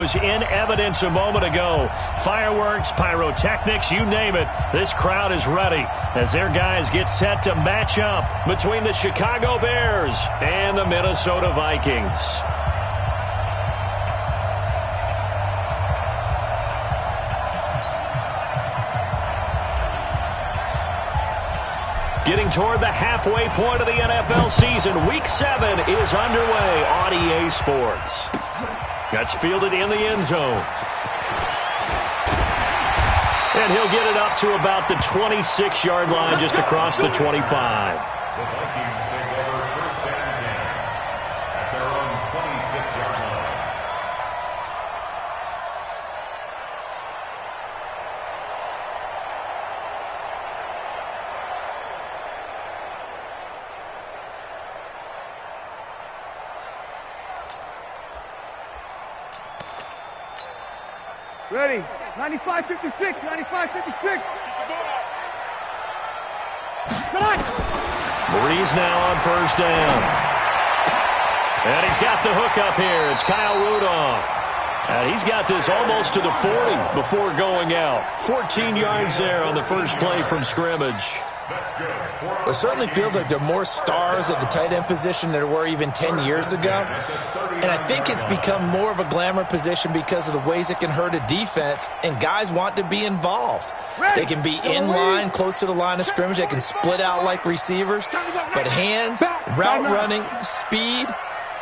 Was in evidence a moment ago. Fireworks, pyrotechnics, you name it. This crowd is ready as their guys get set to match up between the Chicago Bears and the Minnesota Vikings. Getting toward the halfway point of the NFL season, Week 7 is underway on EA Sports. That's fielded in the end zone. And he'll get it up to about the 26-yard line, just across the 25. The Vikings take over first and 10 at their own 26-yard line. Ready. 95-56. 95-56. Breeze now on first down. And he's got the hook up here. It's Kyle Rudolph. And he's got this almost to the 40 before going out. 14 yards there on the first play from scrimmage. It certainly feels like there are more stars at the tight end position than there were even 10 years ago. And I think it's become more of a glamour position because of the ways it can hurt a defense, and guys want to be involved. They can be in line, close to the line of scrimmage. They can split out like receivers. But hands, route running, speed,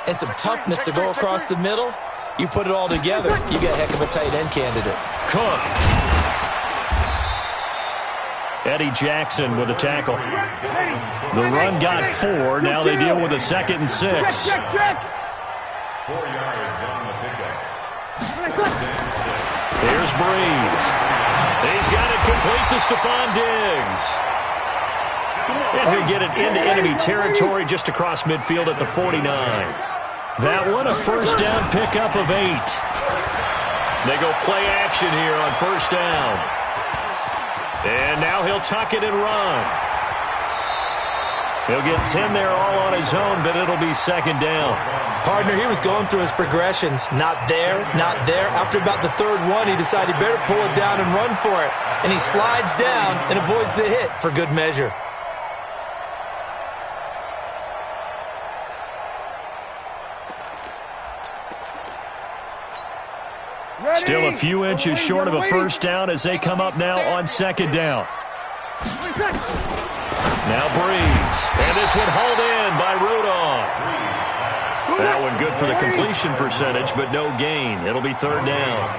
and some toughness to go across the middle, you put it all together, you got a heck of a tight end candidate. Cook. Eddie Jackson with a tackle. The run got 4. Now they deal with a 2nd and 6. Check. 4 yards on the pickup. Here's Breeze. He's got it complete to Stephon Diggs. And he'll get it into enemy territory just across midfield at the 49. That one a first down pickup of 8. They go play action here on first down. And now he'll tuck it and run. He'll get 10 there all on his own, but it'll be 2nd down. Partner, he was going through his progressions. Not there, not there. After about the 3rd one, he decided he better pull it down and run for it. And he slides down and avoids the hit for good measure. Still a few inches short of a first down as they come up now on 2nd down. Now Breeze. And this one hauled in by Rudolph. That one good for the completion percentage, but no gain. It'll be 3rd down.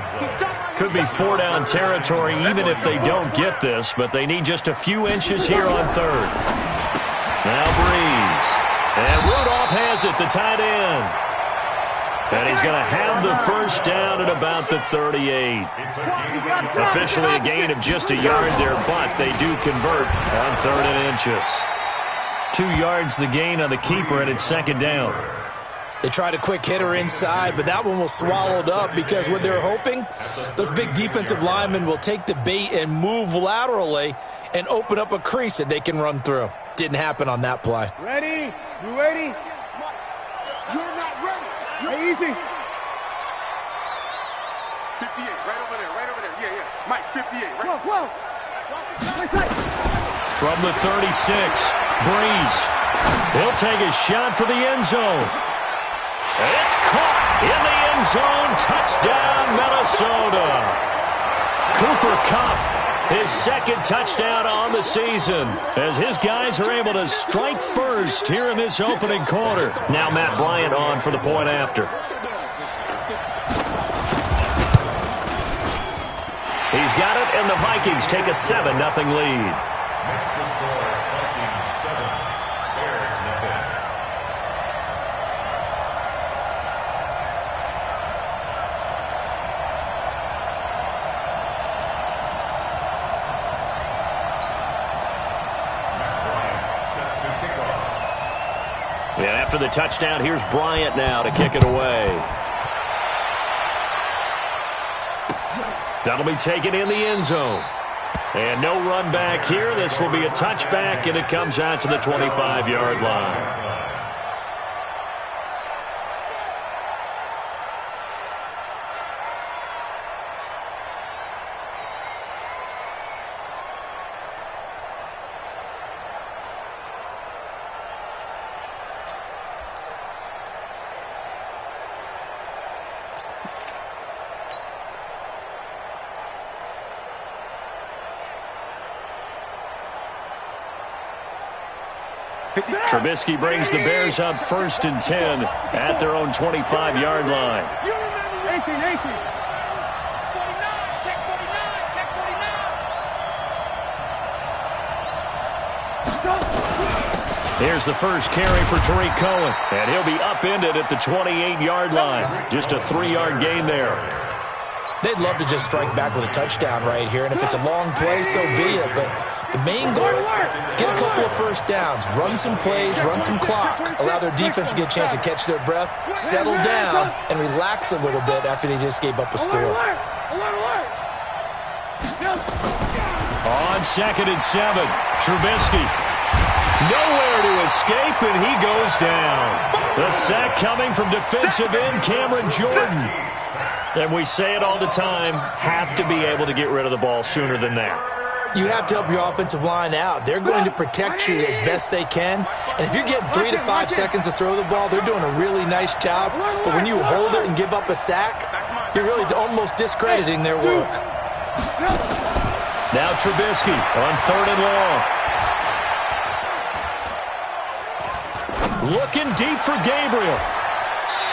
Could be 4-down territory even if they don't get this, but they need just a few inches here on 3rd. Now Breeze. And Rudolph has it, the tight end. And he's going to have the first down at about the 38. Officially a gain of just a yard there, but they do convert on 3rd and inches. 2 yards the gain on the keeper, and it's 2nd down. They tried a quick hitter inside, but that one was swallowed up because what they're hoping, those big defensive linemen will take the bait and move laterally and open up a crease that they can run through. Didn't happen on that play. Ready? You ready? You're not ready. Hey, easy. 58, right over there. Yeah. Mike, 58, right? Whoa. From the 36, Breeze. He'll take a shot for the end zone. It's caught in the end zone. Touchdown, Minnesota. Cooper Kupp, his 2nd touchdown on the season, as his guys are able to strike first here in this opening quarter. Now Matt Bryant on for the point after. He's got it, and the Vikings take a 7-0 lead. Next to score, Vikings 7, Bears 0. And after the touchdown, here's Bryant now to kick it away. That'll be taken in the end zone. And no run back here. This will be a touchback, and it comes out to the 25-yard line. Trubisky brings the Bears up 1st and 10 at their own 25-yard line. Here's the first carry for Tariq Cohen, and he'll be upended at the 28-yard line. Just a 3-yard gain there. They'd love to just strike back with a touchdown right here, and if it's a long play, so be it. But the main goal, get a couple of first downs, run some plays, run some clock, allow their defense to get a chance to catch their breath, settle down, and relax a little bit after they just gave up a score. On 2nd and 7, Trubisky. Nowhere to escape, and he goes down. The sack coming from defensive end Cameron Jordan. And we say it all the time, have to be able to get rid of the ball sooner than that. You have to help your offensive line out. They're going to protect you as best they can. And if you're getting 3 to 5 seconds to throw the ball, they're doing a really nice job. But when you hold it and give up a sack, you're really almost discrediting their work. Now Trubisky on 3rd and long. Looking deep for Gabriel.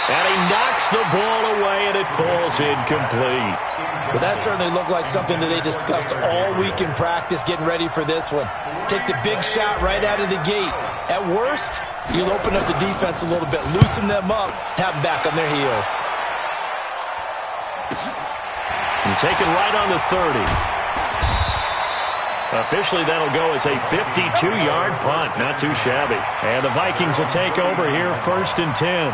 And he knocks the ball away, and it falls incomplete. Well, that certainly looked like something that they discussed all week in practice getting ready for this one. Take the big shot right out of the gate. At worst, you'll open up the defense a little bit, loosen them up, have them back on their heels. And taken right on the 30. Officially, that'll go as a 52-yard punt. Not too shabby. And the Vikings will take over here 1st and 10.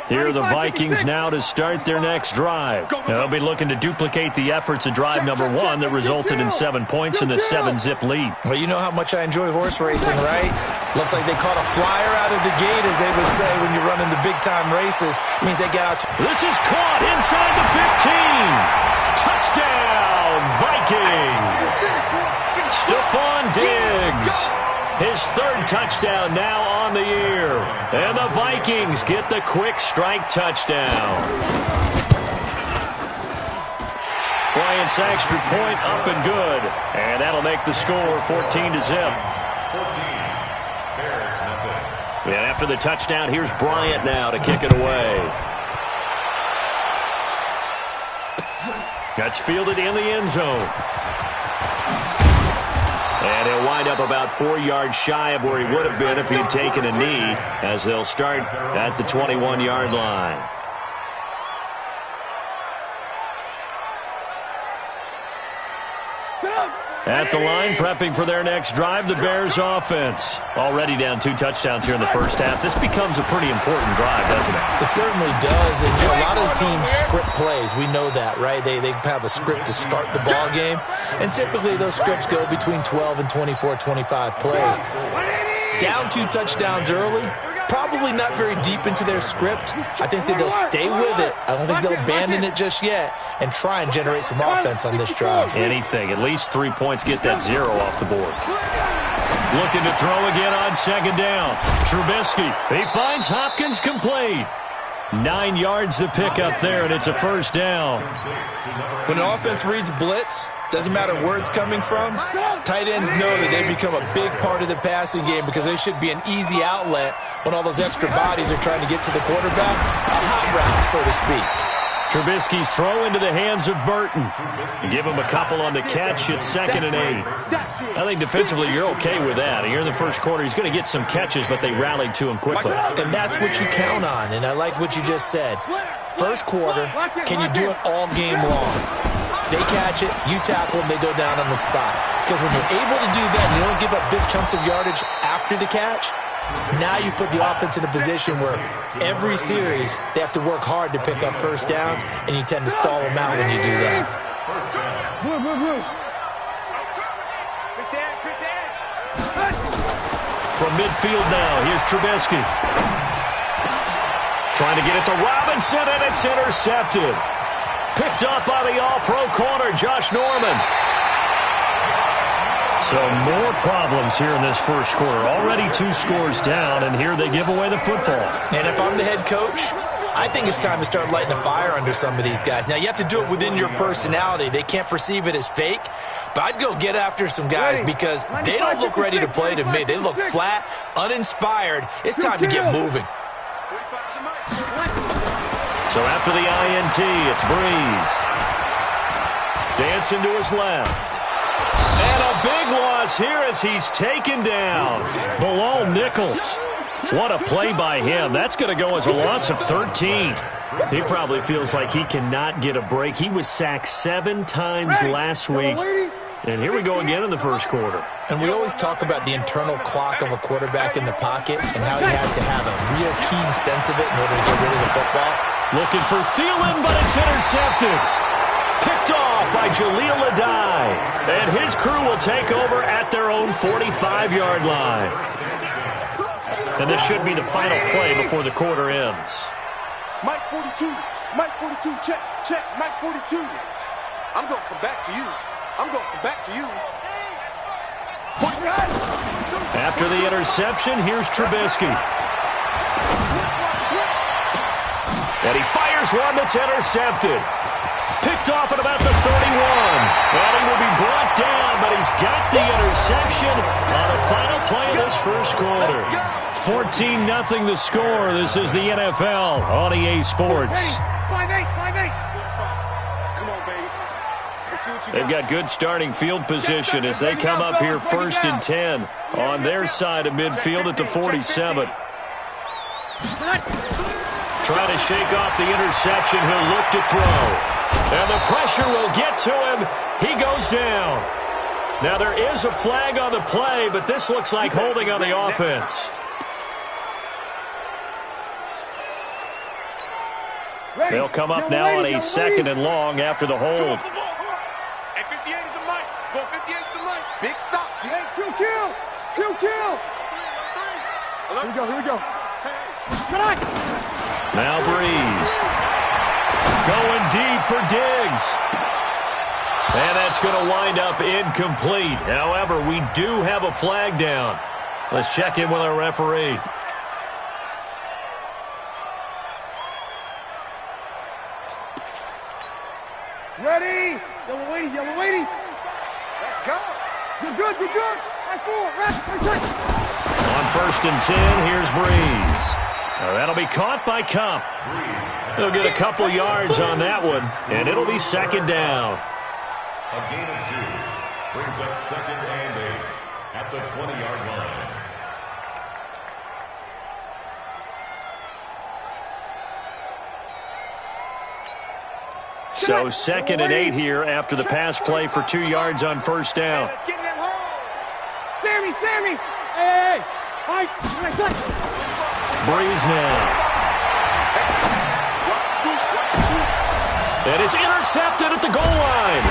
Here are the Vikings now to start their next drive. They'll be looking to duplicate the efforts of drive number 1 that resulted in 7 points in the 7-zip lead. Well, you know how much I enjoy horse racing, right? Looks like they caught a flyer out of the gate, as they would say when you're running the big-time races. It means they got out. This is caught inside the 15. Touchdown, Vikings. Stephon Diggs. His 3rd touchdown now on the year. And the Vikings get the quick strike touchdown. Bryant's extra point up and good. And that'll make the score 14-zip. And after the touchdown, here's Bryant now to kick it away. That's fielded in the end zone. And he'll wind up about 4 yards shy of where he would have been if he had taken a knee, as they'll start at the 21-yard line. At the line, prepping for their next drive, the Bears offense. Already down 2 touchdowns here in the first half. This becomes a pretty important drive, doesn't it? It certainly does. And a lot of the teams script plays. We know that, right? They have a script to start the ball game. And typically those scripts go between 12 and 24, 25 plays. Down 2 touchdowns early, probably not very deep into their script. I think that they'll stay with it. I don't think they'll abandon it just yet and try and generate some offense on this drive. Anything. At least 3 points. Get that 0 off the board. Looking to throw again on 2nd down. Trubisky. He finds Hopkins complete. 9 yards to pick up there, and it's a 1st down. When an offense reads blitz, doesn't matter where it's coming from, tight ends know that they become a big part of the passing game because they should be an easy outlet when all those extra bodies are trying to get to the quarterback. A hot route, so to speak. Trubisky's throw into the hands of Burton. Give him a couple on the catch at 2nd and 8. I think defensively you're okay with that. Here in the first quarter, he's going to get some catches, but they rallied to him quickly. And that's what you count on, and I like what you just said. First quarter, can you do it all game long? They catch it, you tackle them, they go down on the spot. Because when you're able to do that and you don't give up big chunks of yardage after the catch, now you put the offense in a position where every series they have to work hard to pick up 1st downs, and you tend to stall them out when you do that. From midfield now, here's Trubisky. Trying to get it to Robinson, and it's intercepted. Picked up by the all-pro corner, Josh Norman. So more problems here in this first quarter. Already 2 scores down, and here they give away the football. And if I'm the head coach, I think it's time to start lighting a fire under some of these guys. Now, you have to do it within your personality. They can't perceive it as fake. But I'd go get after some guys because they don't look ready to play to me. They look flat, uninspired. It's time to get moving. So after the INT, it's Breeze. Dancing to his left. And a big loss here as he's taken down. Bilal Nichols. What a play by him. That's going to go as a loss of 13. He probably feels like he cannot get a break. He was sacked 7 times last week. And here we go again in the first quarter. And we always talk about the internal clock of a quarterback in the pocket and how he has to have a real keen sense of it in order to get rid of the football. Looking for Thielen, but it's intercepted. Picked off by Jaleel Adai. And his crew will take over at their own 45-yard line. And this should be the final play before the quarter ends. Mike 42. Mike 42. Check. Check. Mike 42. I'm going to come back to you. I'm going to come back to you. After the interception, here's Trubisky. And he fires one that's intercepted. Picked off at about the 31. And he will be brought down, but he's got the interception on the final play of this first quarter. 14-0 the score. This is the NFL on EA Sports. 5-8, 5-8. They've got good starting field position as they come up here 1st and 10 on their side of midfield at the 47. Trying to shake off the interception. He'll look to throw. And the pressure will get to him. He goes down. Now there is a flag on the play, but this looks like holding on the offense. They'll come up now on a 2nd and long after the hold. Hey, 58 is the mic. Go 58 is the mic. Big stop. Hey, kill. Here we go. Come on. Now Breeze. Going deep for Diggs. And that's going to wind up incomplete. However, we do have a flag down. Let's check in with our referee. Ready? Yellow lady. Let's go. You're good. Right forward. Right. On 1st and 10, here's Breeze. Now that'll be caught by Cup. He'll get a couple yards on that one, and it'll be 2nd down. A gain of 2 brings up 2nd and 8 at the 20-yard line. So 2nd and 8 here after the pass play for 2 yards on 1st down. Let's get in that hole. Sammy. Hey. Breeze now. And it's intercepted at the goal line.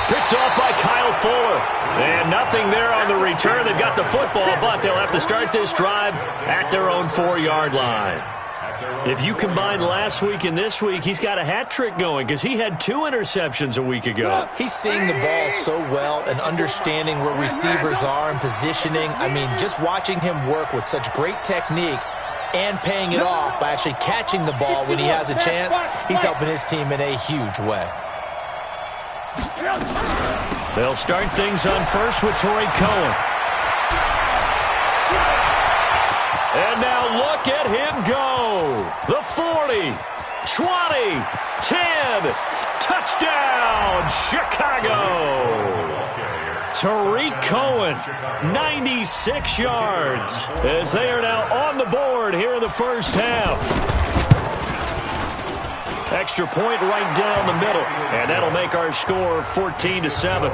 Picked off by Kyle Fuller. And nothing there on the return. They've got the football, but they'll have to start this drive at their own 4-yard line. If you combine last week and this week, he's got a hat trick going because he had 2 interceptions a week ago. He's seeing the ball so well and understanding where receivers are and positioning. I mean, just watching him work with such great technique and paying it off by actually catching the ball when he has a chance, he's helping his team in a huge way. They'll start things on first with Torrey Cohen. And now look at him go. The 40, 20, 10, touchdown, Chicago. Tariq Cohen, 96 yards, as they are now on the board here in the first half. Extra point right down the middle, and that'll make our score 14-7.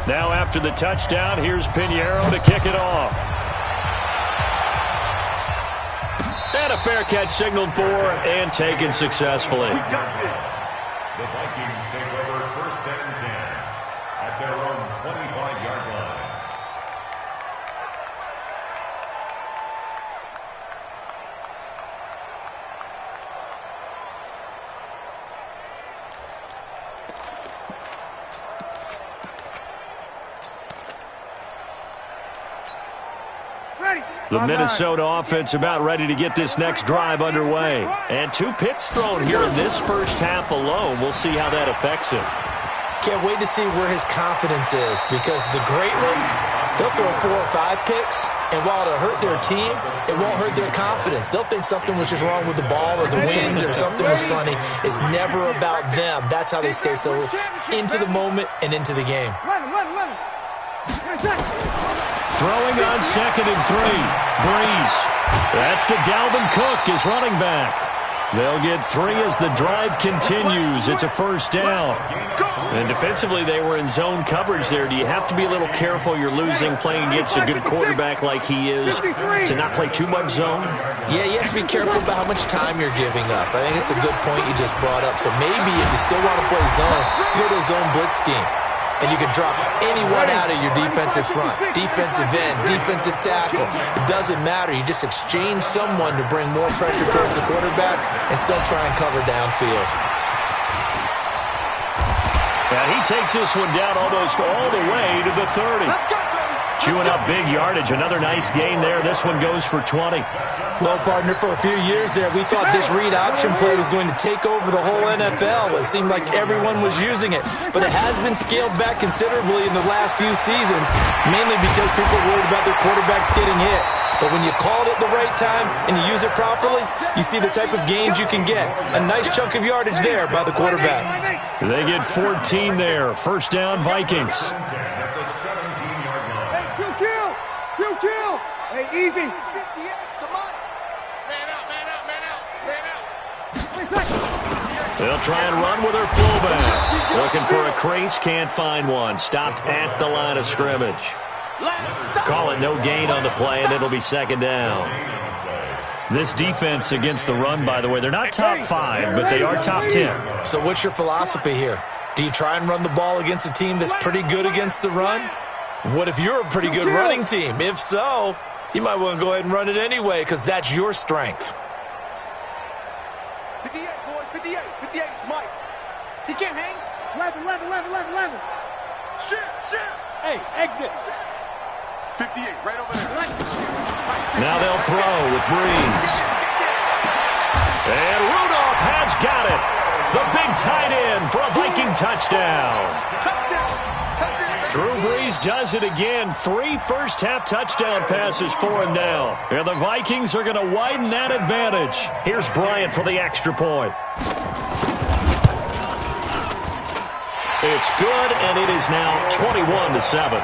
Now after the touchdown, here's Pinheiro to kick it off. And a fair catch signaled for and taken successfully. The Vikings take over 1st and 10 at their own 25-yard line. Ready. The Minnesota offense about ready to get this next drive underway. And 2 picks thrown here in this first half alone. We'll see how that affects him. Can't wait to see where his confidence is, because the great ones, they'll throw 4 or 5 picks, and while it'll hurt their team, it won't hurt their confidence. They'll think something was just wrong with the ball or the wind or something was funny. It's never about them. That's how they stay so into the moment and into the game. Throwing on 2nd and 3. Breeze. That's to Dalvin Cook, his running back. They'll get 3 as the drive continues. It's a first down. And defensively, they were in zone coverage there. Do you have to be a little careful? You're losing playing against a good quarterback like he is to not play too much zone? Yeah, you have to be careful about how much time you're giving up. I think it's a good point you just brought up. So maybe if you still want to play zone, you go to a zone blitz scheme. And you can drop anyone out of your defensive front, defensive end, defensive tackle. It doesn't matter. You just exchange someone to bring more pressure towards the quarterback and still try and cover downfield. And he takes this one down almost all the way to the 30. Chewing up big yardage. Another nice gain there. This one goes for 20. Well, partner, for a few years there, we thought this read option play was going to take over the whole NFL. It seemed like everyone was using it. But it has been scaled back considerably in the last few seasons, mainly because people are worried about their quarterbacks getting hit. But when you call it at the right time and you use it properly, you see the type of gains you can get. A nice chunk of yardage there by the quarterback. They get 14 there. First down, Vikings. Kill. Hey, easy. They'll try and run with their fullback. Looking for a crease, can't find one. Stopped at the line of scrimmage. Call it no gain on the play, and it'll be 2nd down. This defense against the run, by the way, they're not top 5, but they are top 10. So what's your philosophy here? Do you try and run the ball against a team that's pretty good against the run? What if you're a pretty good running team? If so, you might want to go ahead and run it anyway, because that's your strength. 58, boys, 58, 58, Mike. He can't hang. 11. Shit. Hey, exit. 58, right over there. Now they'll throw with Breeze. And Rudolph has got it. The big tight end for a Viking touchdown. Drew Brees does it again. 3 first-half touchdown passes for him now. And the Vikings are going to widen that advantage. Here's Bryant for the extra point. It's good, and it is now 21-7.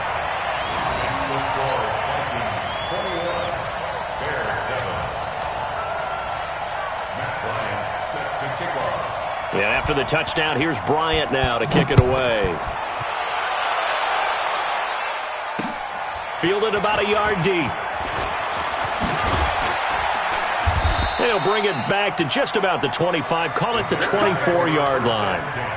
And after the touchdown, here's Bryant now to kick it away. Fielded about a yard deep. They'll bring it back to just about the 25. Call it the 24-yard line.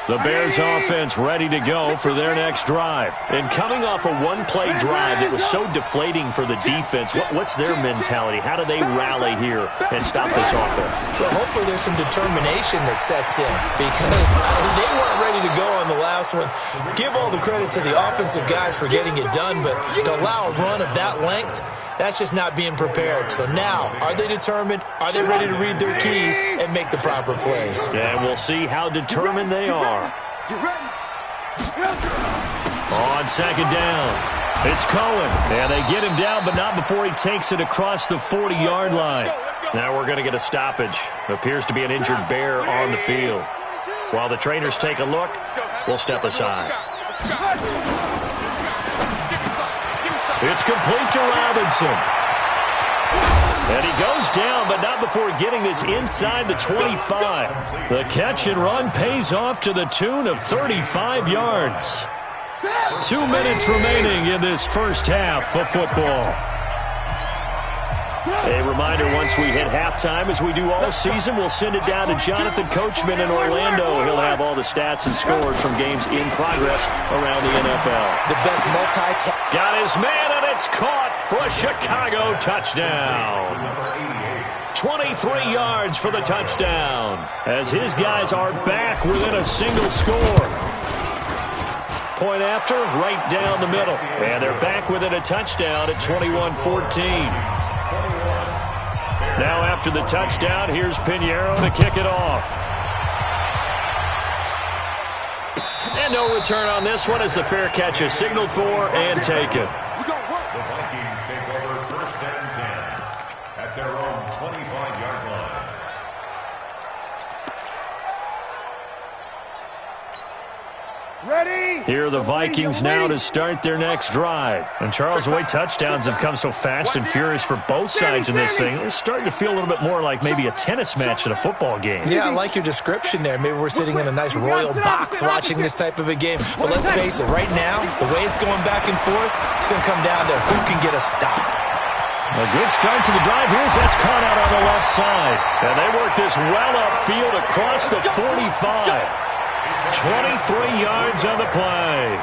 The Bears offense ready to go for their next drive. And coming off a one-play drive that was so deflating for the defense, what's their mentality? How do they rally here and stop this offense? Well, hopefully there's some determination that sets in, because they weren't ready to go on the last one. Give all the credit to the offensive guys for getting it done, but to allow a run of that length, that's just not being prepared. So now, are they determined? Are they ready to read their keys and make the proper plays? And we'll see how determined they are. On 2nd down, it's Cohen. And they get him down, but not before he takes it across the 40-yard line. Now we're going to get a stoppage. Appears to be an injured Bear on the field. While the trainers take a look, we'll step aside. It's complete to Robinson. And he goes down, but not before getting this inside the 25. The catch and run pays off to the tune of 35 yards. 2 minutes remaining in this first half of football. A reminder, once we hit halftime, as we do all season, we'll send it down to Jonathan Coachman in Orlando. He'll have all the stats and scores from games in progress around the NFL. The best multi-task. Got his man, and it's caught for a Chicago touchdown. 23 yards for the touchdown, as his guys are back within a single score. Point after, right down the middle. And they're back within a touchdown at 21-14. Now after the touchdown, here's Pinheiro to kick it off. And no return on this one as the fair catch is signaled for and taken. The Vikings take over first and 10 at their own 25-yard line. Ready? Here are the Vikings now to start their next drive. And Charles, the way touchdowns have come so fast and furious for both sides in this thing, it's starting to feel a little bit more like maybe a tennis match at a football game. Yeah, I like your description there. Maybe we're sitting in a nice royal box watching this type of a game. But let's face it, right now, the way it's going back and forth, it's going to come down to who can get a stop. A good start to the drive. Here's that's caught out on the left side. And they work this well upfield across the 45. 23 yards on the play.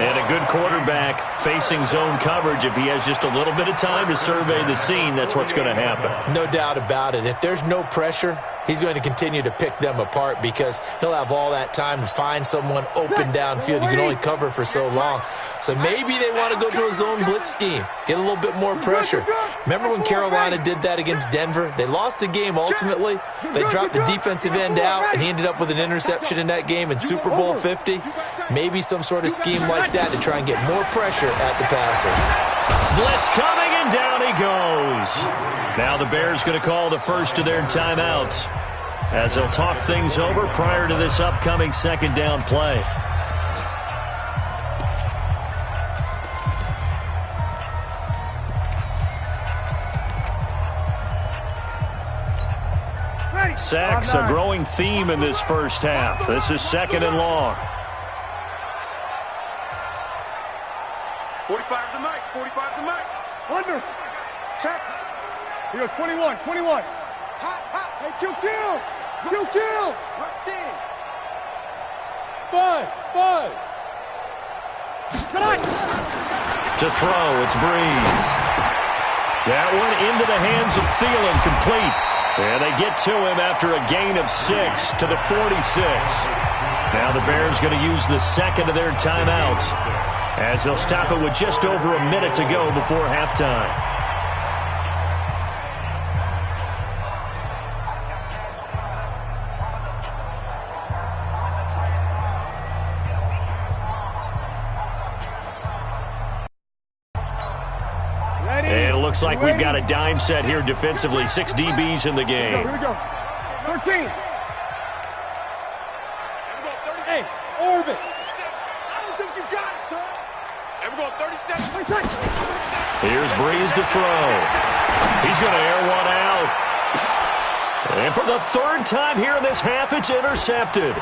And a good quarterback facing zone coverage. If he has just a little bit of time to survey the scene, that's what's going to happen. No doubt about it. If there's no pressure, he's going to continue to pick them apart because he'll have all that time to find someone open downfield. You can only cover for so long. So maybe they want to go to a zone blitz scheme, get a little bit more pressure. Remember when Carolina did that against Denver? They lost the game ultimately. They dropped the defensive end out, and he ended up with an interception in that game in Super Bowl 50. Maybe some sort of scheme like that to try and get more pressure at the passer. Blitz coming, and down he goes. Now the Bears going to call the first of their timeouts as they'll talk things over prior to this upcoming second down play. Sacks, a growing theme in this first half. This is second and long. 45 to Mike. 45 to Mike. Under. Check. Here, 21. Hot. Hey, kill. Rush in. Buzz. Tonight. To throw, it's Breeze. That one into the hands of Thielen, complete. And they get to him after a gain of 6 to the 46. Now the Bears going to use the second of their timeouts as they'll stop it with just over a minute to go before halftime. And it looks like we've got a dime set here defensively. 6 DBs in the game. Here we go. 13. Hey, orbit. I don't think you got it, son. And we're going 30 seconds. Here's Breeze to throw. He's going to air one out. And for the third time here in this half, it's intercepted.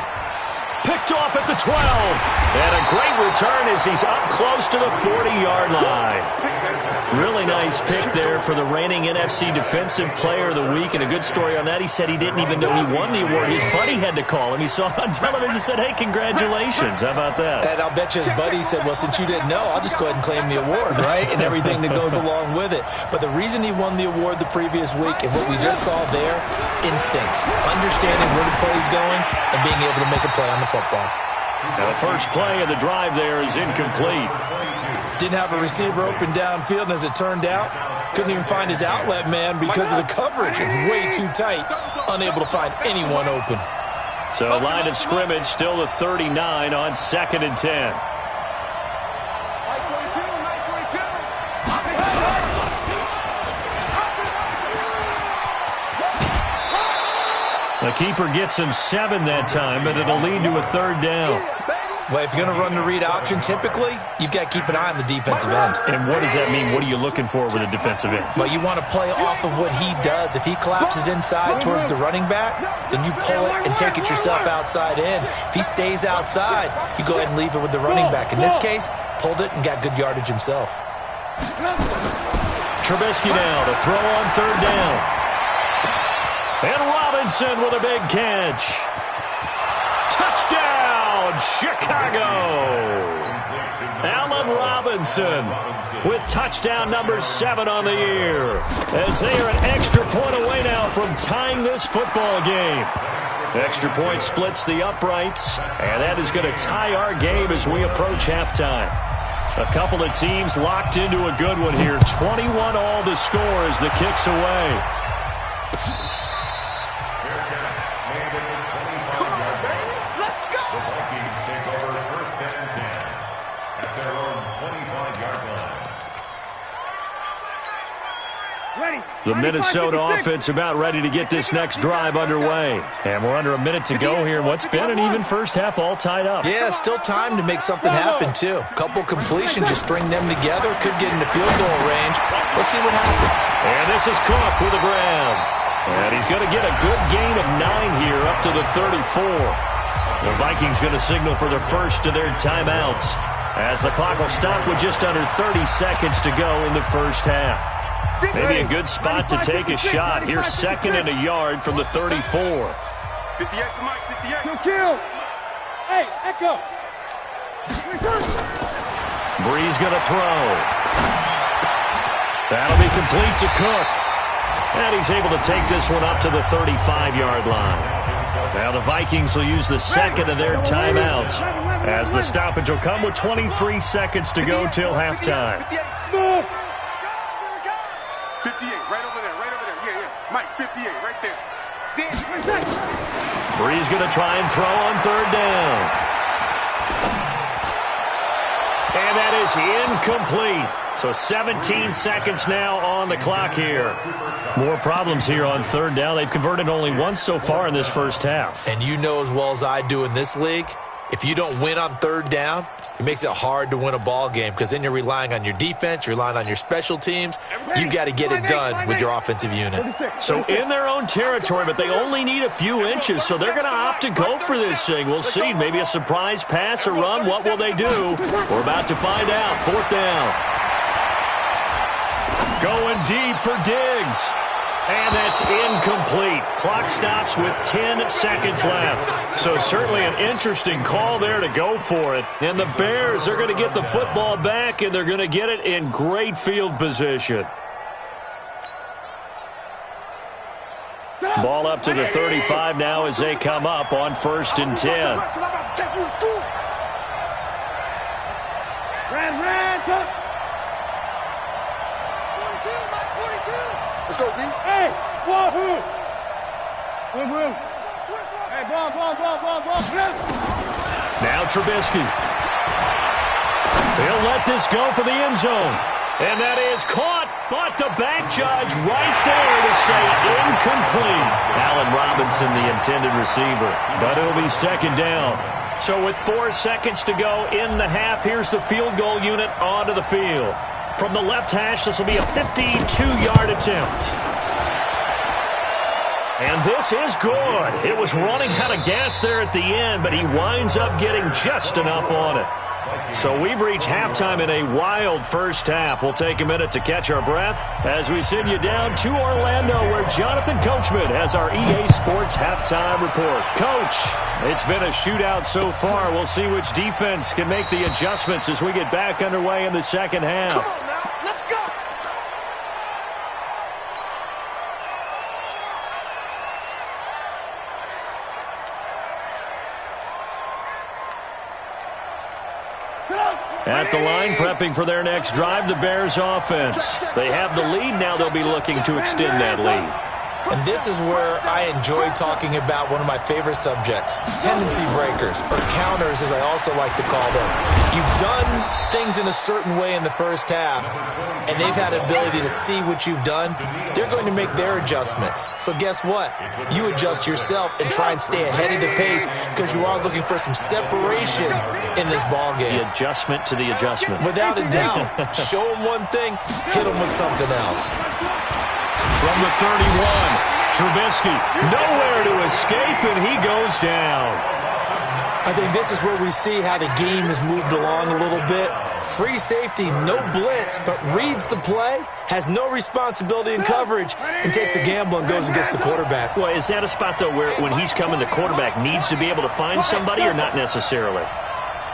Picked off at the 12. And a great return as he's up close to the 40-yard line. Really nice pick there for the reigning NFC Defensive Player of the Week. And a good story on that. He said he didn't even know he won the award. His buddy had to call him. He saw it on television and said, hey, congratulations. How about that? And I'll bet you his buddy said, well, since you didn't know, I'll just go ahead and claim the award, right? And everything that goes along with it. But the reason he won the award the previous week and what we just saw there, instincts, understanding where the play's going and being able to make a play on the football. Now the first play of the drive there is incomplete. Didn't have a receiver open downfield, and as it turned out, couldn't even find his outlet man because of the coverage. It was way too tight, unable to find anyone open. So line of scrimmage still the 39 on 2nd and 10. The keeper gets him 7 that time, but it'll lead to a third down. Well, if you're going to run the read option, typically, you've got to keep an eye on the defensive end. And what does that mean? What are you looking for with a defensive end? Well, you want to play off of what he does. If he collapses inside towards the running back, then you pull it and take it yourself outside in. If he stays outside, you go ahead and leave it with the running back. In this case, pulled it and got good yardage himself. Trubisky now to throw on third down. And Robinson with a big catch. Touchdown, Chicago! Allen Robinson with touchdown number 7 on the year, as they are an extra point away now from tying this football game. Extra point splits the uprights, and that is going to tie our game as we approach halftime. A couple of teams locked into a good one here. 21 all the score as the kick's away. Come on, baby. Let's go. The Vikings take over first and 10 at their own 25-yard line. Ready. The Minnesota offense about ready to get this next drive underway. And we're under a minute to go here. What's been an even first half all tied up. Yeah, still time to make something happen, too. Couple completions, just string them together. Could get into field goal range. Let's see what happens. And this is Cook with the ground. And he's going to get a good gain of 9 here up to the 34. The Vikings going to signal for their first of their timeouts, as the clock will stop with just under 30 seconds to go in the first half. Maybe a good spot to take a shot. Here's 2nd and a yard from the 34. 58 for Mike, 58. No kill. Hey, Echo. Breeze going to throw. That'll be complete to Cook. And he's able to take this one up to the 35-yard line. Now the Vikings will use the second of their timeouts, as the stoppage will come with 23 seconds to go till halftime. 58, right over there, right over there. Yeah. Mike, 58, right there. Breeze going to try and throw on 3rd down. And that is incomplete. So 17 seconds now on the clock here. More problems here on 3rd down. They've converted only once so far in this first half. And you know as well as I do in this league, if you don't win on 3rd down, it makes it hard to win a ball game, because then you're relying on your defense, you're relying on your special teams. You've got to get it done with your offensive unit. So in their own territory, but they only need a few inches, so they're going to opt to go for this thing. We'll see. Maybe a surprise pass or run. What will they do? We're about to find out. 4th down. Going deep for Diggs. And that's incomplete. Clock stops with 10 seconds left. So certainly an interesting call there to go for it. And the Bears are going to get the football back, and they're going to get it in great field position. Ball up to the 35 now as they come up on 1st and 10. Ran. Let's go, D. Hey, wahoo. Boom. Hey, ball. Now Trubisky. He'll let this go for the end zone. And that is caught, but the back judge right there to say incomplete. Allen Robinson, the intended receiver. But it'll be 2nd down. So with 4 seconds to go in the half, here's the field goal unit onto the field. From the left hash, this will be a 52-yard attempt. And this is good. It was running out of gas there at the end, but he winds up getting just enough on it. So we've reached halftime in a wild first half. We'll take a minute to catch our breath as we send you down to Orlando, where Jonathan Coachman has our EA Sports halftime report. Coach, it's been a shootout so far. We'll see which defense can make the adjustments as we get back underway in the second half. Come on now, let's go. At the line, prepping for their next drive, the Bears offense. They have the lead. Now they'll be looking to extend that lead. And this is where I enjoy talking about one of my favorite subjects, tendency breakers, or counters as I also like to call them. You've done things in a certain way in the first half, and they've had ability to see what you've done. They're going to make their adjustments. So guess what? You adjust yourself and try and stay ahead of the pace, because you are looking for some separation in this ball game. The adjustment to the adjustment. Without a doubt. Show them one thing, hit them with something else. From the 31, Trubisky nowhere to escape, and he goes down. I think this is where we see how the game has moved along a little bit. Free safety, no blitz, but reads the play, has no responsibility in coverage, and takes a gamble and goes and gets the quarterback. Well, is that a spot, though, where when he's coming, the quarterback needs to be able to find somebody or not necessarily?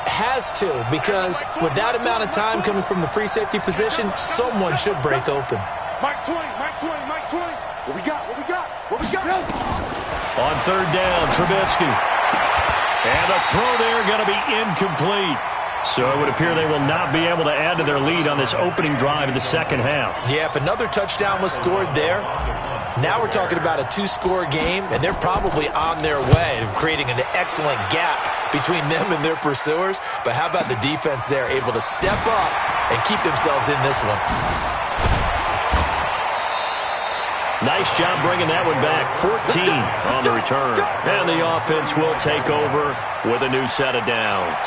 Has to, because with that amount of time coming from the free safety position, someone should break open. Mike 20, Mike 20, Mike 20. What we got? What we got? What we got? On third down, Trubisky. And the throw there going to be incomplete. So it would appear they will not be able to add to their lead on this opening drive of the second half. Yeah, if another touchdown was scored there, now we're talking about a two-score game, and they're probably on their way to creating an excellent gap between them and their pursuers. But how about the defense there, able to step up and keep themselves in this one? Nice job bringing that one back. 14 on the return. And the offense will take over with a new set of downs.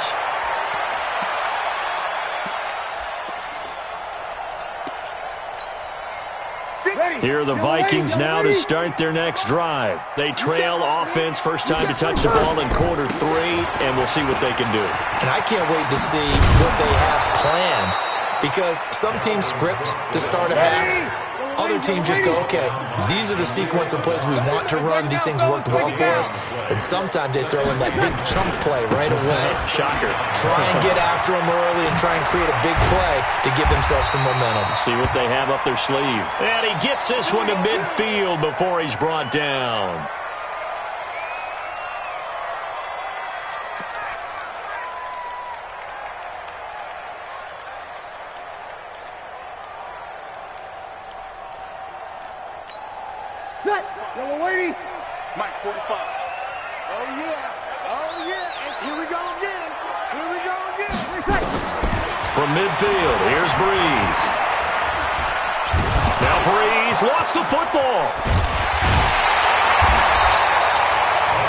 Here are the Vikings now to start their next drive. They trail offense, first time to touch the ball in quarter 3, and we'll see what they can do. And I can't wait to see what they have planned, because some teams script to start a half. Other teams just go, okay, these are the sequence of plays we want to run. These things worked well for us. And sometimes they throw in that big chunk play right away. Shocker. Try and get after them early and try and create a big play to give themselves some momentum. See what they have up their sleeve. And he gets this one to midfield before he's brought down. Mike 45. Oh, yeah. Oh, yeah. And here we go again. Here we go again. From midfield, here's Breeze. Now Breeze lost the football.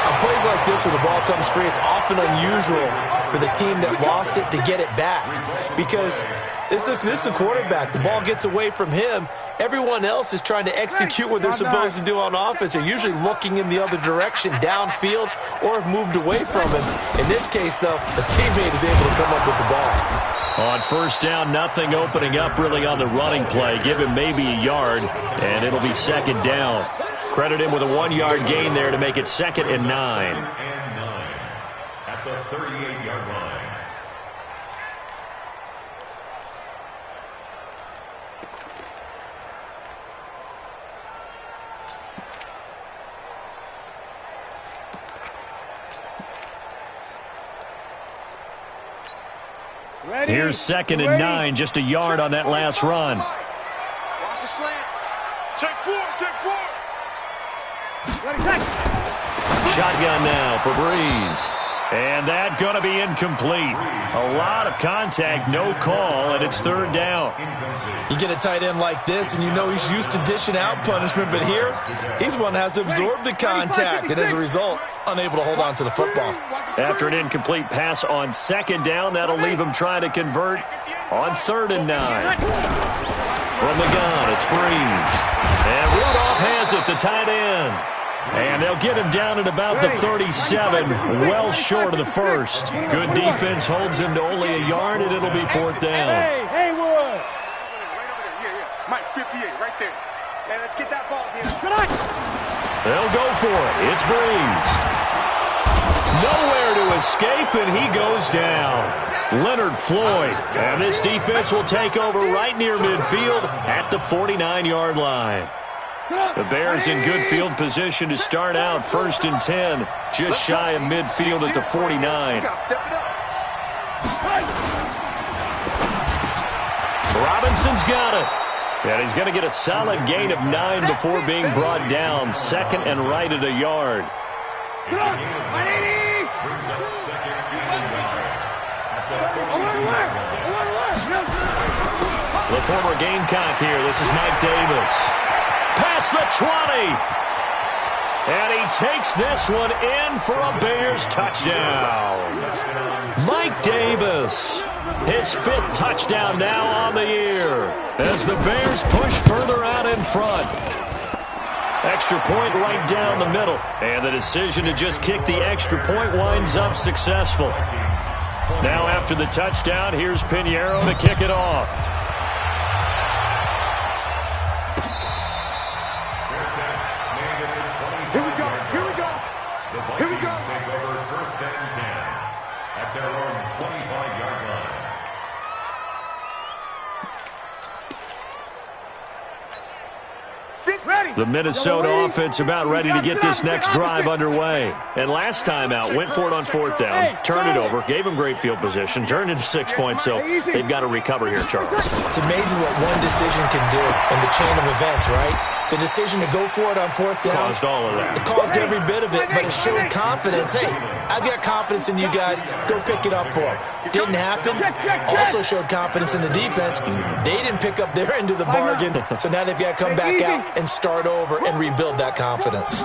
On plays like this where the ball comes free, it's often unusual for the team that lost it to get it back, because this is a quarterback. The ball gets away from him. Everyone else is trying to execute what they're supposed to do on offense. They're usually looking in the other direction, downfield, or have moved away from him. In this case, though, the teammate is able to come up with the ball. On first down, nothing opening up really on the running play. Give him maybe a yard, and it'll be second down. Credit him with a 1-yard gain there to make it 2nd and 9. At the 38-yard line. Here's 2nd and 9, just a yard on that last run. Watch the slant. Check 4, check 4. Shotgun now for Breeze. And that going to be incomplete. A lot of contact, no call, and it's 3rd down. You get a tight end like this, and you know he's used to dishing out punishment, but here, he's one that has to absorb the contact, and as a result, unable to hold on to the football. After an incomplete pass on 2nd down, that'll leave him trying to convert on 3rd and 9. From the gun, it's Breeze. And Rudolph has it, the tight end. And they'll get him down at about the 37, well short of the first. Good defense holds him to only a yard, and it'll be 4th down. Hey, Wood. Right over there. Yeah. Mike 58, right there. Man, let's get that ball here. They'll go for it. It's Breeze. Nowhere to escape, and he goes down. Leonard Floyd. And this defense will take over right near midfield at the 49-yard line. The Bears in good field position to start out 1st and 10, just shy of midfield at the 49. Robinson's got it. And he's going to get a solid gain of 9 before being brought down. 2nd and right at a yard. The former Gamecock here. This is Mike Davis. Past the 20. And he takes this one in for a Bears touchdown. Mike Davis, his 5th touchdown now on the year as the Bears push further out in front. Extra point right down the middle. And the decision to just kick the extra point winds up successful. Now after the touchdown, here's Pinheiro to kick it off. Here we go. Here we go. Here we go. Take over first and 10 at their own 25-yard line. The Minnesota offense about ready to get this next drive underway. And last time out, went for it on fourth down, turned it over, gave them great field position, turned into 6 points, so they've got to recover here, Charles. It's amazing what one decision can do in the chain of events, right? The decision to go for it on fourth down Caused all of that. It caused every bit of it, but it showed confidence. Hey, I've got confidence in you guys. Go pick it up for them. Didn't happen. Also showed confidence in the defense. They didn't pick up their end of the bargain, so now they've got to come back out and start over and rebuild that confidence.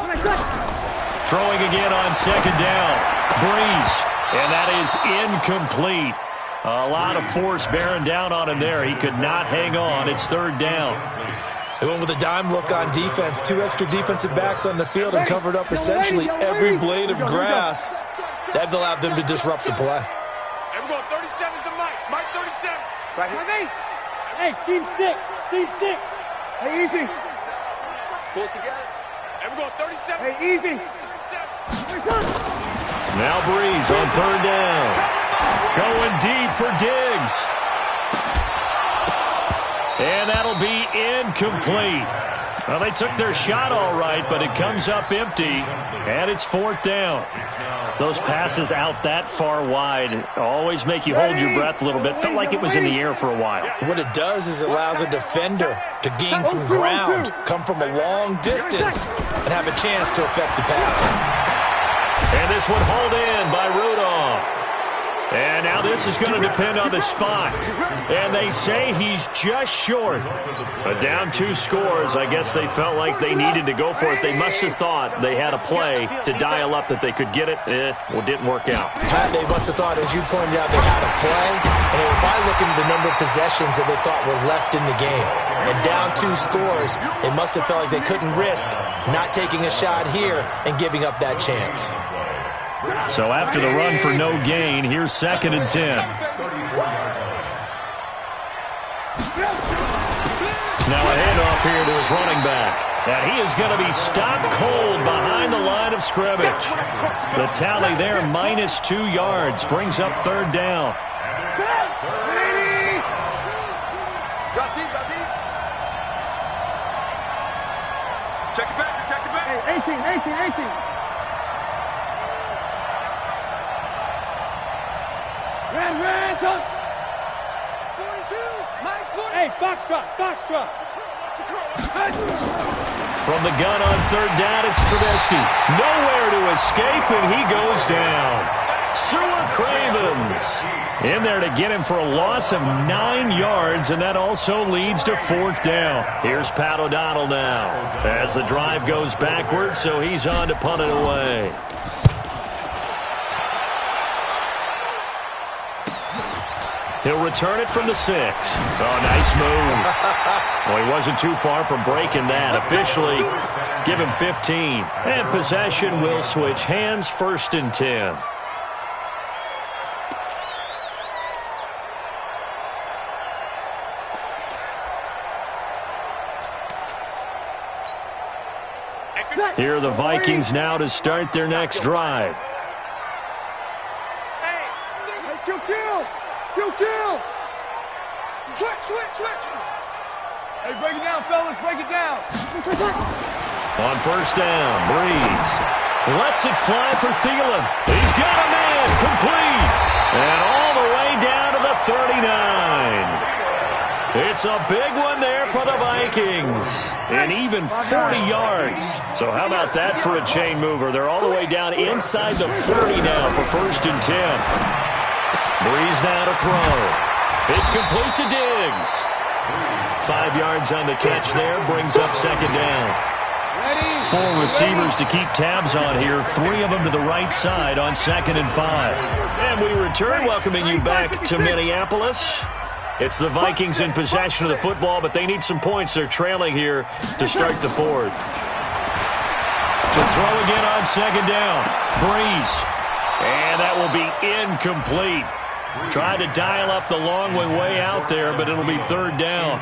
Throwing again on second down. Breeze. And that is incomplete. A lot of force bearing down on him there. He could not hang on. It's third down. They went with a dime look on defense. 2 extra defensive backs on the field and covered up essentially every blade of grass. That allowed them to disrupt the play. And we're going 37's the Mike. Mike 37. Right here. Hey, seam 6. Seam 6. Hey, easy. Pull it together. And we're going 37. Hey, easy. 37. Now Breeze on third down. Going deep for Diggs. And that'll be incomplete. Well, they took their shot all right, but it comes up empty, and it's fourth down. Those passes out that far wide always make you hold your breath a little bit. Felt like it was in the air for a while. What it does is it allows a defender to gain some ground, come from a long distance, and have a chance to affect the pass. And this one hauled in by Rudolph. And now this is going to depend on the spot. And they say he's just short. But down 2 scores, I guess they felt like they needed to go for it. They must have thought they had a play to dial up that they could get it. Well, it didn't work out. They must have thought, as you pointed out, they had a play. And they were probably looking at the number of possessions that they thought were left in the game. And down 2 scores, they must have felt like they couldn't risk not taking a shot here and giving up that chance. So after the run for no gain, here's second and 10. Now a handoff here to his running back. And he is going to be stopped cold behind the line of scrimmage. The tally there, -2 yards, brings up third down. Drop deep, drop deep. Check it back, check it back. Hey, 18. Red, come. 42, Mike 40. Hey, box drop. From the gun on third down, it's Trubisky. Nowhere to escape, and he goes down. Sewer Cravens in there to get him for a loss of 9 yards, and that also leads to fourth down. Here's Pat O'Donnell now as the drive goes backwards, so he's on to punt it away. He'll return it from the 6. Oh, nice move. Well, he wasn't too far from breaking that. Officially, give him 15. And possession will switch hands, first and 10. Here are the Vikings now to start their next drive. Kill! Switch! Hey, break it down, fellas. Break it down. On first down, Breeze lets it fly for Thielen. He's got a man, complete. And all the way down to the 39. It's a big one there for the Vikings. And even 40 yards. So how about that for a chain mover? They're all the way down inside the 40 now for first and 10. Breeze now to throw. It's complete to Diggs. 5 yards on the catch there, brings up second down. 4 receivers to keep tabs on here, 3 of them to the right side on second and 5. And we return, welcoming you back to Minneapolis. It's the Vikings in possession of the football, but they need some points. They're trailing here to start the fourth. To throw again on second down. Breeze. And that will be incomplete. Tried to dial up the long way out there, but it'll be third down.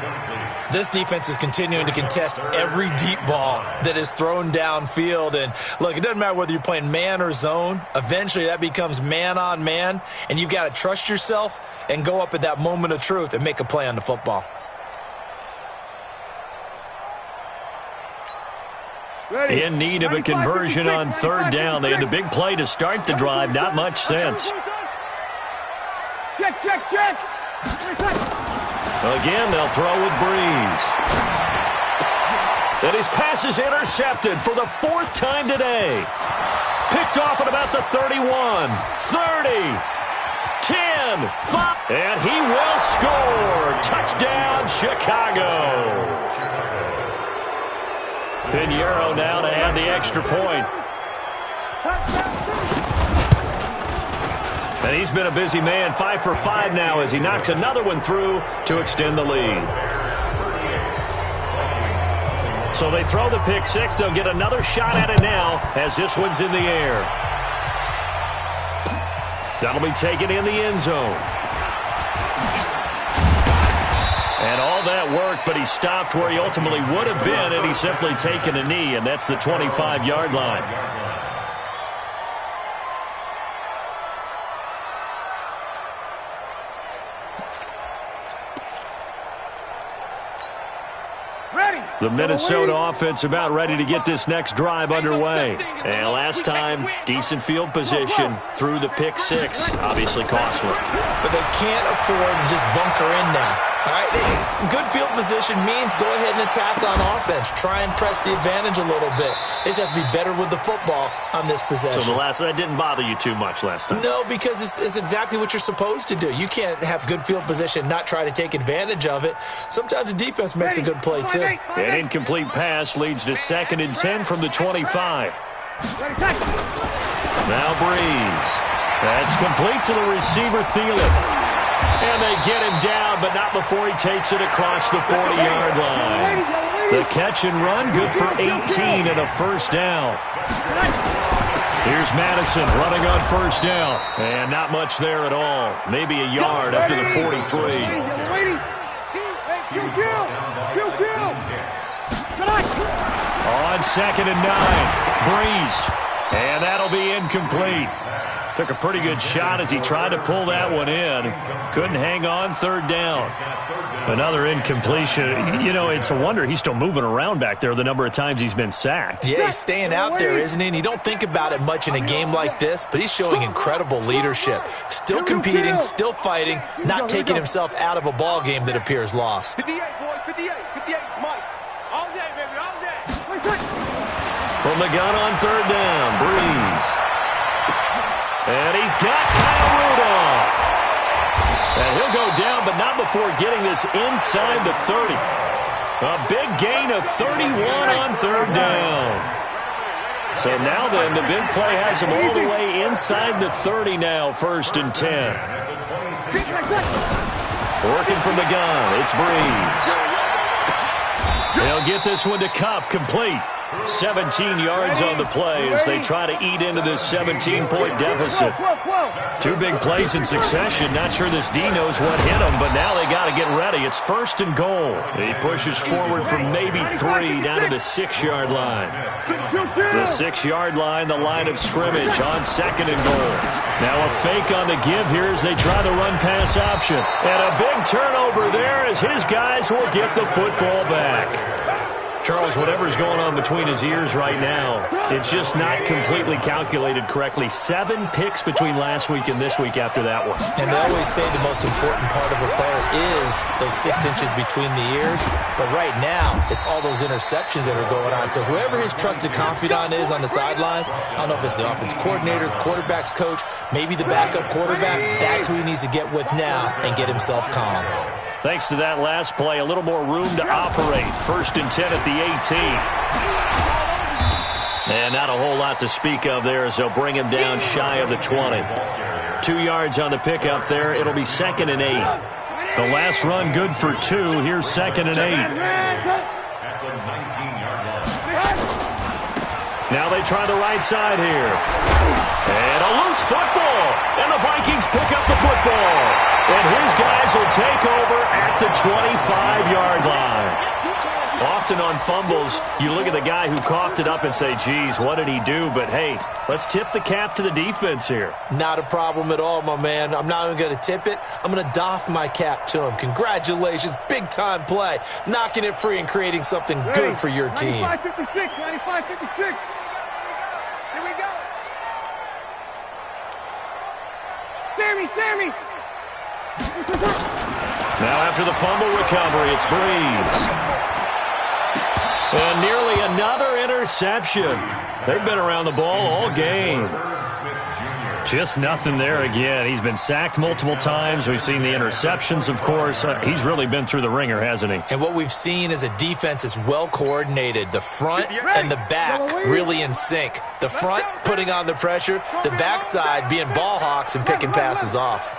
This defense is continuing to contest every deep ball that is thrown downfield. And, look, it doesn't matter whether you're playing man or zone. Eventually, that becomes man on man, and you've got to trust yourself and go up at that moment of truth and make a play on the football. In need of a conversion on third down. They had the big play to start the drive. Not much sense. Check, check, check. Again, they'll throw with Breeze. And his pass is intercepted for the fourth time today. Picked off at about the 31, 30, 10, 5. And he will score. Touchdown, Chicago. Pinheiro now to add the extra point. And he's been a busy man, 5 for 5 now as he knocks another one through to extend the lead. So they throw the pick six. They'll get another shot at it now as this one's in the air. That'll be taken in the end zone. And all that work, but he stopped where he ultimately would have been had he simply taken a knee, and that's the 25-yard line. The Minnesota offense about ready to get this next drive underway. And last time, decent field position through the pick six. Obviously costly. But they can't afford to just bunker in now. All right, good field position means go ahead and attack on offense. Try and press the advantage a little bit. They just have to be better with the football on this possession. So that didn't bother you too much last time? No, because it's exactly what you're supposed to do. You can't have good field position, not try to take advantage of it. Sometimes the defense makes a good play, too. An incomplete pass leads to 2nd and 10 from the 25. Now Breeze. That's complete to the receiver, Thielen. And they get him down, but not before he takes it across the 40-yard line. The catch and run, good for 18 and a first down. Here's Madison running on first down. And not much there at all. Maybe a yard up to the 43. On 2nd and 9, Breeze. And that'll be incomplete. Took a pretty good shot as he tried to pull that one in. Couldn't hang on, third down. Another incompletion. You know, it's a wonder he's still moving around back there the number of times he's been sacked. Yeah, he's staying out there, isn't he? And you don't think about it much in a game like this, but he's showing incredible leadership. Still competing, still fighting, not taking himself out of a ball game that appears lost. 58, boys, 58, 58, Mike. All day, baby, all day. From the gun on third down, Breeze. And he's got Kyle Rudolph. And he'll go down, but not before getting this inside the 30. A big gain of 31 on third down. So now then, the big play has him all the way inside the 30 now, 1st and 10. Working from the gun, it's Breeze. They'll get this one to Kupp, complete. 17 yards on the play as they try to eat into this 17-point deficit. Two big plays in succession. Not sure this D knows what hit him, but now they got to get ready. It's 1st and goal. He pushes forward from maybe 3 down to the 6-yard line. The 6-yard line, the line of scrimmage on 2nd and goal. Now a fake on the give here as they try the run-pass option. And a big turnover there as his guys will get the football back. Charles, whatever's going on between his ears right now, it's just not completely calculated correctly. 7 picks between last week and this week after that one. And they always say the most important part of a player is those 6 inches between the ears. But right now, it's all those interceptions that are going on. So whoever his trusted confidant is on the sidelines, I don't know if it's the offense coordinator, the quarterback's coach, maybe the backup quarterback, that's who he needs to get with now and get himself calm. Thanks to that last play, a little more room to operate. 1st and 10 at the 18. And not a whole lot to speak of there as they'll bring him down shy of the 20. 2 yards on the pickup there. It'll be 2nd and 8. The last run good for 2. Here's 2nd and 8. Now they try the right side here. And a loose football. And the Vikings pick up the football. And his guys will take over at the 25-yard line. Often on fumbles, you look at the guy who coughed it up and say, geez, what did he do? But, hey, let's tip the cap to the defense here. Not a problem at all, my man. I'm not even going to tip it. I'm going to doff my cap to him. Congratulations. Big-time play. Knocking it free and creating something good for your team. 95-56, 95-56. Here we go. Sammy. Now after the fumble recovery, it's Breeze. And nearly another interception. They've been around the ball all game. Just nothing there again. He's been sacked multiple times. We've seen the interceptions, of course. He's really been through the ringer, hasn't he? And what we've seen is a defense that's well coordinated. The front and the back really in sync. The front putting on the pressure. The backside being ball hawks and picking passes off.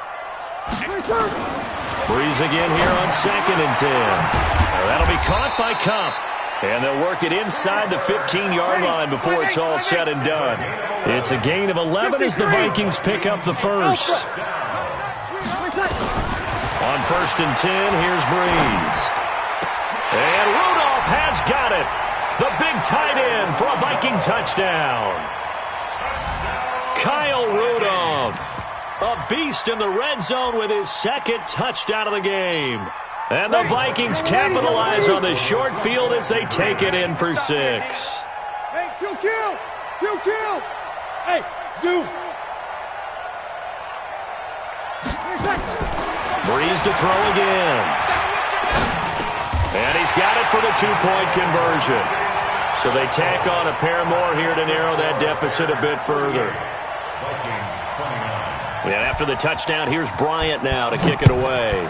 Breeze again here on 2nd and 10. Now that'll be caught by Cup. And they'll work it inside the 15-yard line before it's all said and done. It's a gain of 11 as the Vikings pick up the first. On 1st and 10, here's Breeze. And Rudolph has got it. The big tight end for a Viking touchdown. Kyle Rudolph, a beast in the red zone with his 2nd touchdown of the game. And the Vikings capitalize on the short field as they take it in for 6. Hey, kill. Hey, zoom. Breeze to throw again. And he's got it for the 2-point conversion. So they tack on a pair more here to narrow that deficit a bit further. And after the touchdown, here's Bryant now to kick it away.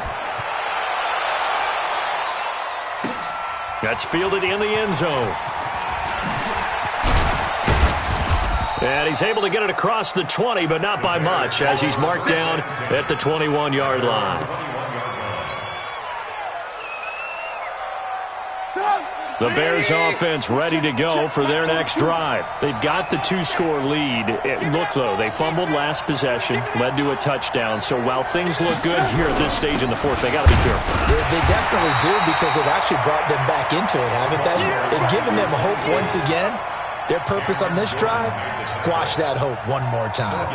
That's fielded in the end zone. And he's able to get it across the 20, but not by much, as he's marked down at the 21-yard line. The Bears offense ready to go for their next drive. They've got the 2-score lead. Look, though, they fumbled last possession, led to a touchdown. So while things look good here at this stage in the fourth, they got to be careful. They definitely do, because they've actually brought them back into it, haven't they? They've given them hope once again. Their purpose on this drive, squash that hope one more time.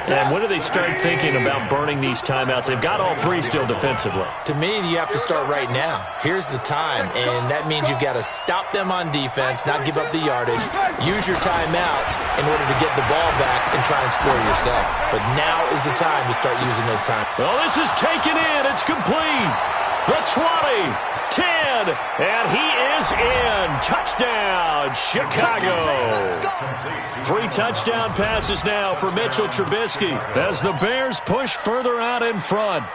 And when do they start thinking about burning these timeouts? They've got all 3 still defensively. To me, you have to start right now. Here's the time, and that means you've got to stop them on defense, not give up the yardage, use your timeouts in order to get the ball back and try and score yourself. But now is the time to start using those times. Well, this is taken in. It's complete. The 20, 10, and he is in. Touchdown, Chicago. 3 touchdown passes now for Mitchell Trubisky as the Bears push further out in front.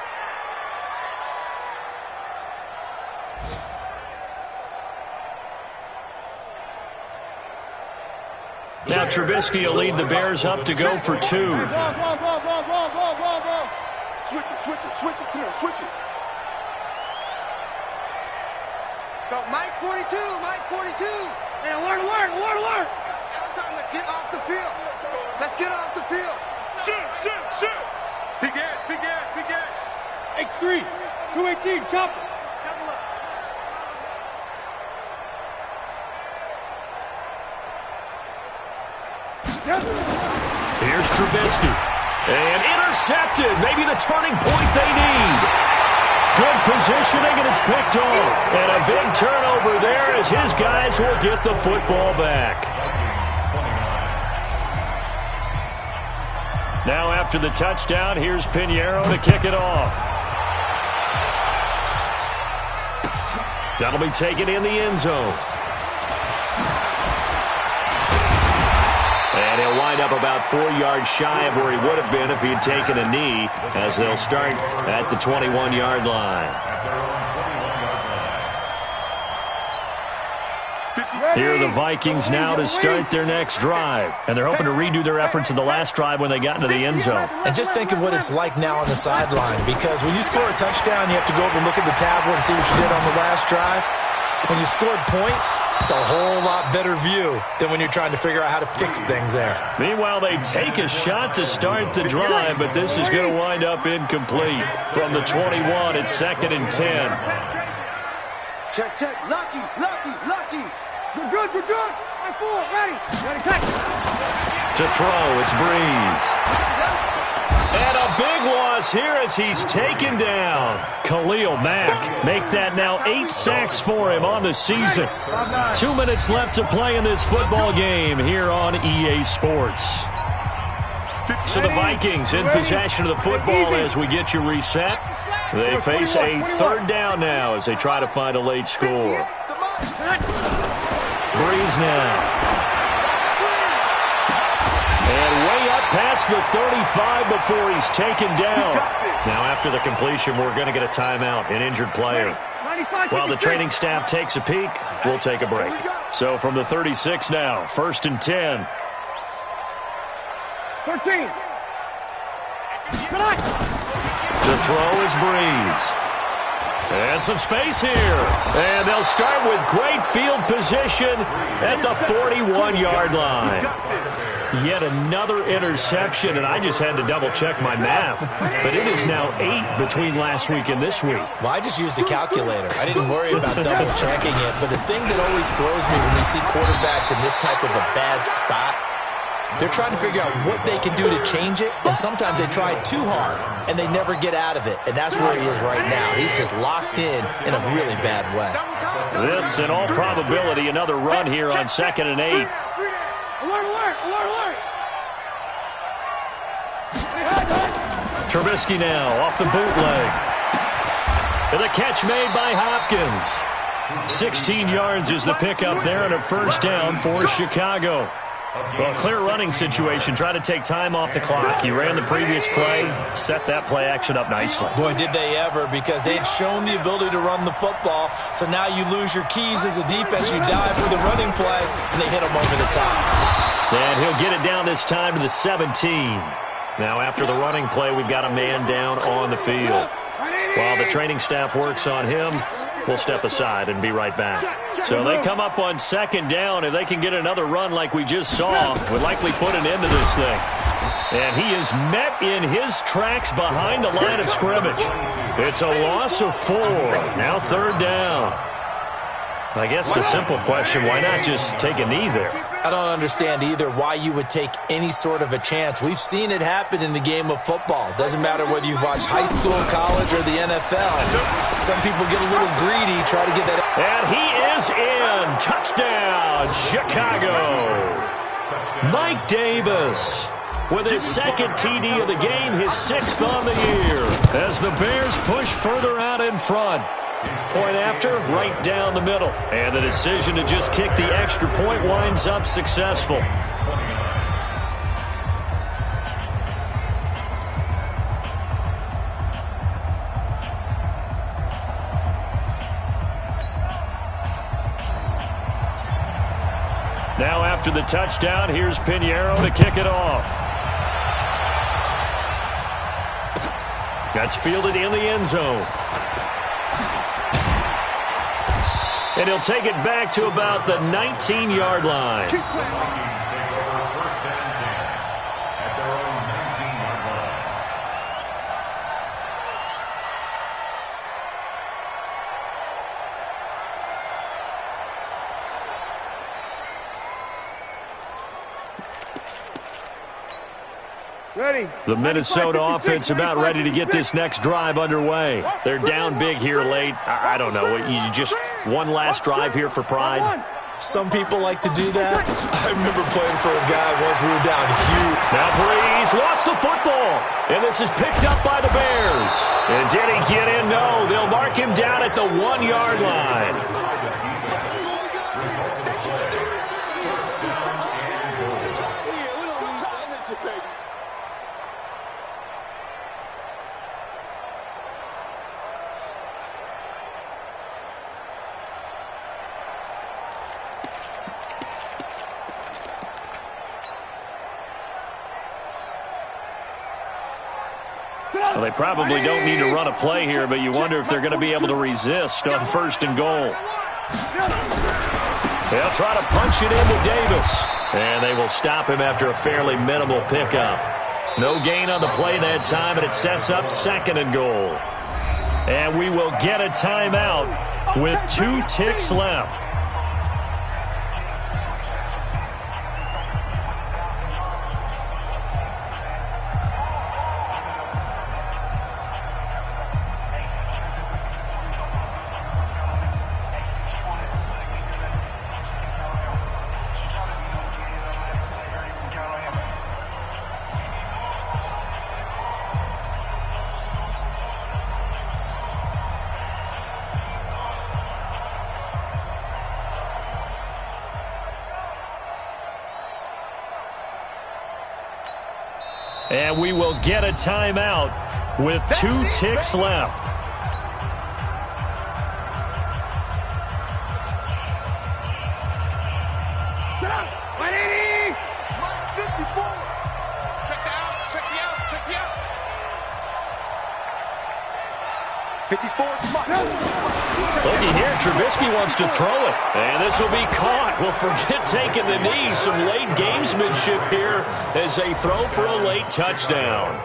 Now Trubisky will lead the Bears up to go for 2. Switch it. Come on, switch it. Let's go, Mike 42. Hey, alert. Let's get off the field. Shoot. Big ass. X3, 218, chopper. Here's Trubisky. And intercepted. Maybe the turning point they need. Good positioning, and it's picked off. And a big turnover there as his guys will get the football back. Now after the touchdown, here's Pinheiro to kick it off. That'll be taken in the end zone. And he'll wind up about 4 yards shy of where he would have been if he had taken a knee, as they'll start at the 21-yard line. Here are the Vikings now to start their next drive. And they're hoping to redo their efforts in the last drive when they got into the end zone. And just think of what it's like now on the sideline, because when you score a touchdown, you have to go over and look at the tablet and see what you did on the last drive. When you scored points, it's a whole lot better view than when you're trying to figure out how to fix things there. Meanwhile, they take a shot to start the drive, but this is going to wind up incomplete. From the 21, it's 2nd and 10. Check, check. Lucky, lucky, lucky. We're good, we're good. 5-4, ready. Ready, take. To throw, it's Breeze. And a big loss here as he's taken down. Khalil Mack make that now 8 sacks for him on the season. 2 minutes left to play in this football game here on EA Sports. So the Vikings in possession of the football as we get you reset. They face a 3rd down now as they try to find a late score. Breeze now. And way up past the 35 before he's taken down. Now after the completion, we're going to get a timeout, an injured player. While the training staff takes a peek, we'll take a break. So from the 36 now, 1st and 10. 13. To throw is Breeze. And some space here. And they'll start with great field position at the 41-yard line. Yet another interception, and I just had to double-check my math. But it is now 8 between last week and this week. Well, I just used a calculator. I didn't worry about double-checking it. But the thing that always throws me when you see quarterbacks in this type of a bad spot, they're trying to figure out what they can do to change it, and sometimes they try too hard, and they never get out of it. And that's where he is right now. He's just locked in a really bad way. This, in all probability, another run here on 2nd and 8. Alert, alert, alert, alert. Trubisky now off the bootleg. And the catch made by Hopkins. 16 yards is the pickup there and a 1st down for Chicago. Well, clear running situation. Try to take time off the clock. He ran the previous play, set that play action up nicely. Boy, did they ever, because they had shown the ability to run the football. So now you lose your keys as a defense. You dive for the running play, and they hit him over the top. And he'll get it down this time to the 17. Now after the running play, we've got a man down on the field. While the training staff works on him, we'll step aside and be right back. So they come up on 2nd down. If they can get another run like we just saw, would likely put an end to this thing. And he is met in his tracks behind the line of scrimmage. It's a loss of 4. Now 3rd down. I guess the simple question, why not just take a knee there? I don't understand either why you would take any sort of a chance. We've seen it happen in the game of football. Doesn't matter whether you've watched high school, college, or the NFL. Some people get a little greedy, try to get that. And he is in. Touchdown, Chicago. Mike Davis with his 2nd TD of the game, his 6th on the year. As the Bears push further out in front. Point after, right down the middle. And the decision to just kick the extra point winds up successful. Now after the touchdown, here's Pinheiro to kick it off. That's fielded in the end zone. And he'll take it back to about the 19-yard line. Vikings take over 1st and 10 at their own 19-yard line. Ready. The Minnesota offense about ready to get this next drive underway. They're down big here late. I don't know. You just one last drive here for pride? Some people like to do that. I remember playing for a guy once we were down huge. Now Breeze lost the football. And this is picked up by the Bears. And did he get in? No. They'll mark him down at the 1-yard line. Well, they probably don't need to run a play here, but you wonder if they're going to be able to resist on 1st and goal. They'll try to punch it into Davis. And they will stop him after a fairly minimal pickup. No gain on the play that time, and it sets up 2nd and goal. And we will get a timeout with 2 ticks left. And we will get a timeout with 2 ticks left. Mike 54. Check the outs, check the outs, check the outs. 54 is Mike. Looky here, Trubisky wants to throw it. And this will be caught. Well, forget taking the knee. Some late gamesmanship here as they throw for a late touchdown.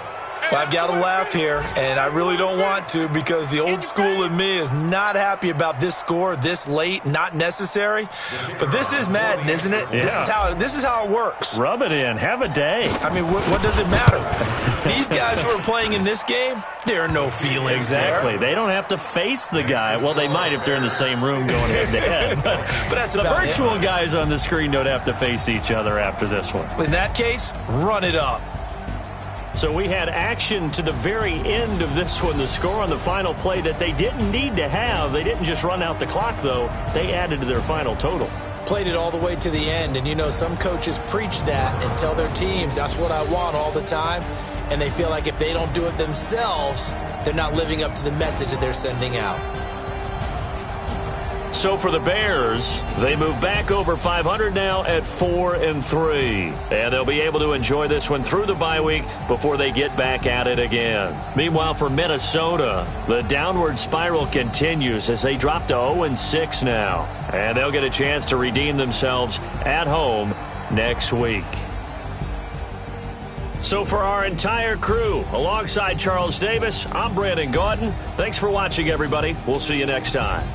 Well, I've got to laugh here, and I really don't want to because the old school in me is not happy about this score this late, not necessary. But this is Madden, isn't it? Yeah. This is how it works. Rub it in. Have a day. I mean, what does it matter? These guys who are playing in this game, there are no feelings Exactly. there. They don't have to face the guy. Well, they might if they're in the same room going head-to-head. But that's the about virtual guys on the screen don't have to face each other after this one. In that case, run it up. So we had action to the very end of this one. The score on the final play that they didn't need to have. They didn't just run out the clock, though. They added to their final total. Played it all the way to the end. And, you know, some coaches preach that and tell their teams, that's what I want all the time. And they feel like if they don't do it themselves, they're not living up to the message that they're sending out. So for the Bears, they move back over 500 now at 4-3. And they'll be able to enjoy this one through the bye week before they get back at it again. Meanwhile, for Minnesota, the downward spiral continues as they drop to 0-6 now. And they'll get a chance to redeem themselves at home next week. So for our entire crew, alongside Charles Davis, I'm Brandon Gaudin. Thanks for watching, everybody. We'll see you next time.